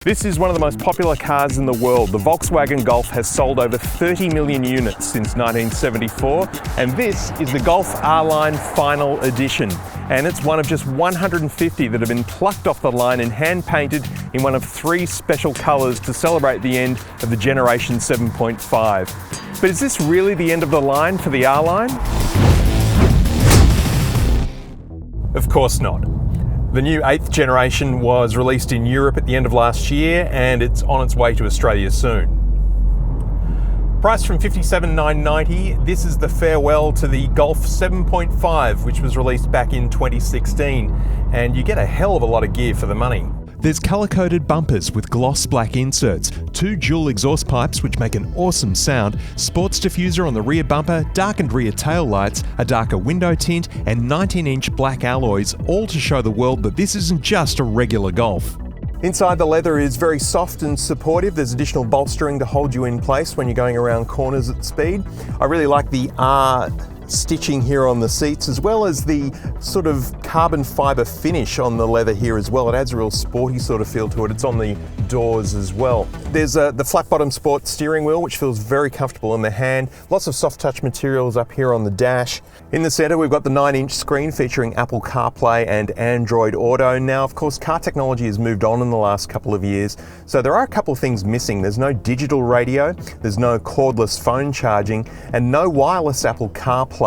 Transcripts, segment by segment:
This is one of the most popular cars in the world. The Volkswagen Golf has sold over 30 million units since 1974, and this is the Golf R-Line Final Edition. And it's one of just 150 that have been plucked off the line and hand-painted in one of 3 special colours to celebrate the end of the Generation 7.5. But is this really the end of the line for the R-Line? Of course not. The new 8th generation was released in Europe at the end of last year, and it's on its way to Australia soon. Priced from $57,990, this is the farewell to the Golf 7.5, which was released back in 2016, and you get a hell of a lot of gear for the money. There's colour-coded bumpers with gloss black inserts, 2 dual exhaust pipes which make an awesome sound, sports diffuser on the rear bumper, darkened rear tail lights, a darker window tint and 19-inch black alloys, all to show the world that this isn't just a regular Golf. Inside, the leather is very soft and supportive. There's additional bolstering to hold you in place when you're going around corners at speed. I really like the R stitching here on the seats, as well as the sort of carbon fibre finish on the leather here as well. It adds a real sporty sort of feel to it. It's on the doors as well. There's the flat bottom sport steering wheel, which feels very comfortable in the hand. Lots of soft touch materials up here on the dash. In the centre, we've got the 9-inch screen featuring Apple CarPlay and Android Auto. Now, of course, car technology has moved on in the last couple of years, so there are a couple of things missing. There's no digital radio, there's no cordless phone charging, and no wireless Apple CarPlay.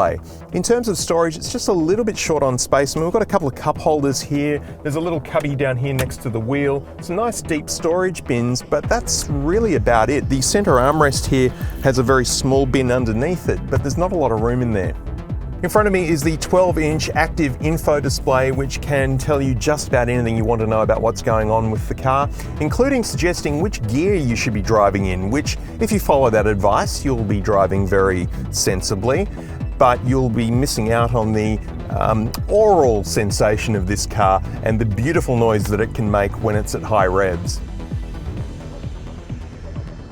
In terms of storage, it's just a little bit short on space. I mean, we've got a couple of cup holders here. There's a little cubby down here next to the wheel. Some nice deep storage bins, but that's really about it. The centre armrest here has a very small bin underneath it, but there's not a lot of room in there. In front of me is the 12-inch active info display, which can tell you just about anything you want to know about what's going on with the car, including suggesting which gear you should be driving in, which, if you follow that advice, you'll be driving very sensibly, but you'll be missing out on the oral sensation of this car and the beautiful noise that it can make when it's at high revs.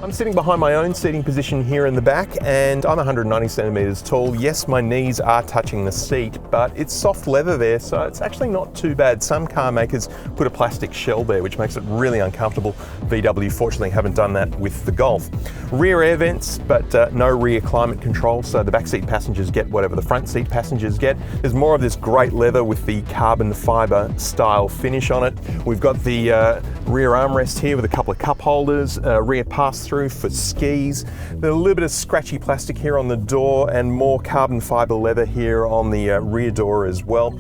I'm sitting behind my own seating position here in the back, and I'm 190 centimetres tall. Yes, my knees are touching the seat, but it's soft leather there, so it's actually not too bad. Some car makers put a plastic shell there, which makes it really uncomfortable. VW fortunately haven't done that with the Golf. Rear air vents, but no rear climate control, so the backseat passengers get whatever the front seat passengers get. There's more of this great leather with the carbon fibre style finish on it. We've got the rear armrest here with a couple of cup holders, rear pass-through for skis. There's a little bit of scratchy plastic here on the door and more carbon fibre leather here on the rear door as well.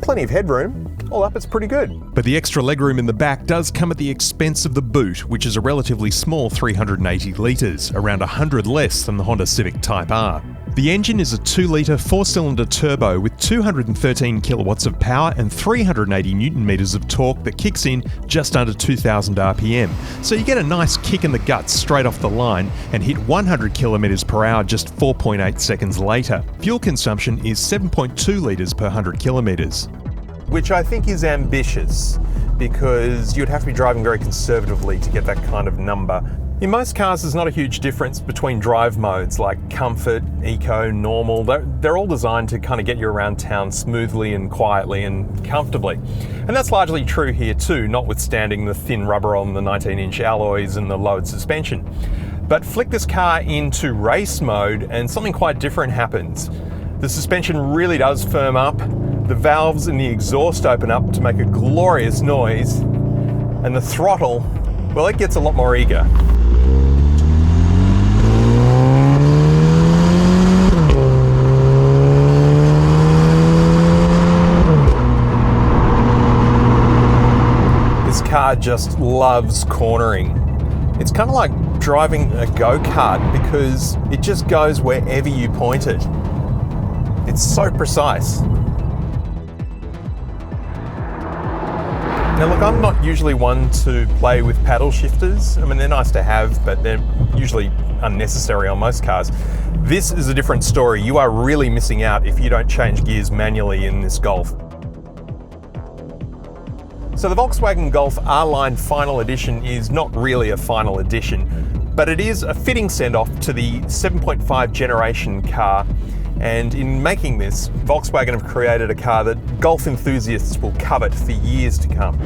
Plenty of headroom. All up, it's pretty good. But the extra legroom in the back does come at the expense of the boot, which is a relatively small 380 litres, around 100 less than the Honda Civic Type R. The engine is a 2-litre 4-cylinder turbo with 213 kilowatts of power and 380 newton meters of torque that kicks in just under 2,000 RPM. So you get a nice kick in the guts straight off the line and hit 100 kilometers per hour just 4.8 seconds later. Fuel consumption is 7.2 litres per 100 kilometers. Which I think is ambitious, because you'd have to be driving very conservatively to get that kind of number. In most cars, there's not a huge difference between drive modes like comfort, eco, normal. They're all designed to kind of get you around town smoothly and quietly and comfortably. And that's largely true here too, notwithstanding the thin rubber on the 19-inch alloys and the lowered suspension. But flick this car into race mode and something quite different happens. The suspension really does firm up, the valves in the exhaust open up to make a glorious noise, and the throttle, well, it gets a lot more eager. This car just loves cornering. It's kind of like driving a go-kart because it just goes wherever you point it. It's so precise. Now look, I'm not usually one to play with paddle shifters. I mean, they're nice to have, but they're usually unnecessary on most cars. This is a different story. You are really missing out if you don't change gears manually in this Golf. So the Volkswagen Golf R-Line Final Edition is not really a final edition, but it is a fitting send-off to the 7.5 generation car. And in making this, Volkswagen have created a car that Golf enthusiasts will covet for years to come.